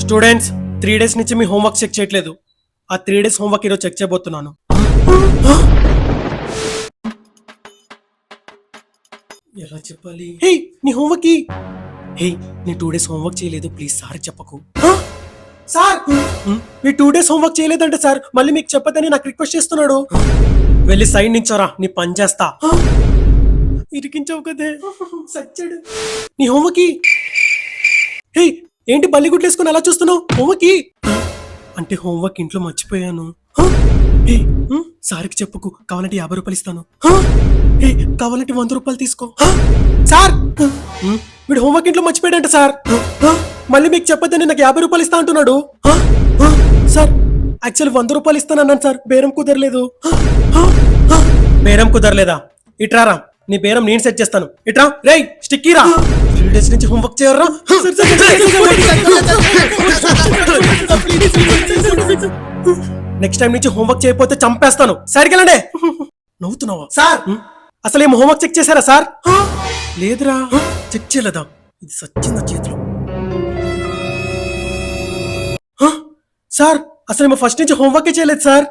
Students 3 days నుంచి మీ homework check చేయట్లేదు. ఆ 3 days హోంవర్క్ ఈరోజు చెక్ చేయబోతున్నాను. ఎలా చెప్పాలి? హే నీ హోంవర్క్ హే నీ 2 days హోంవర్క్ చేయలేదు, ప్లీజ్ సార్ చెప్పకు. సార్ మీ 2 days హోంవర్క్ చేయలేదంటే సార్ మళ్ళీ మీకు చెప్పదని నాకు రిక్వెస్ట్ చేస్తున్నాడు. వెళ్ళి సైడ్ నుంచోరా, నీ పని చేస్తా. ఇరికించావు కదే సచ్చాడు. నీ హోంవర్క్ హే ఏంటి బల్లిగుడ్లు వేసుకుని అలా చూస్తున్నావు? హోంవర్క్ అంటే హోంవర్క్ ఇంట్లో మర్చిపోయాను. సార్కి చెప్పుకు, కావాలంటే 50 రూపాయలు ఇస్తాను. కావాలంటే 100 రూపాయలు తీసుకో. సార్ వీడు హోంవర్క్ ఇంట్లో మర్చిపోయాడంట సార్. మళ్ళీ మీకు చెప్పొద్దని నాకు 50 రూపాయలు ఇస్తా అంటున్నాడు. సార్ యాక్చువల్ 100 రూపాయలు ఇస్తానన్నాను సార్, బేరం కుదరలేదు. బేరం కుదరలేదా? ఇట్రారా, నీ బేరం నేను సెట్ చేస్తాను. ఇట్రా రేయ్ స్టిక్కీరా. 3 days నుంచి హోంవర్క్ చేయరా? నెక్స్ట్ టైం నుంచి హోంవర్క్ చేయకపోతే చంపేస్తాను. సైడ్కి వెళ్ళండి. నవ్వుతున్నావా సార్? అసలు ఏమో హోంవర్క్ చెక్ చేశారా సార్? లేదురా, చెక్ చేయలేదా? ఇది సచ్చింద చేతిలో. సార్ అసలు ఏమో ఫస్ట్ నుంచి హోంవర్కే చేయలేదు సార్.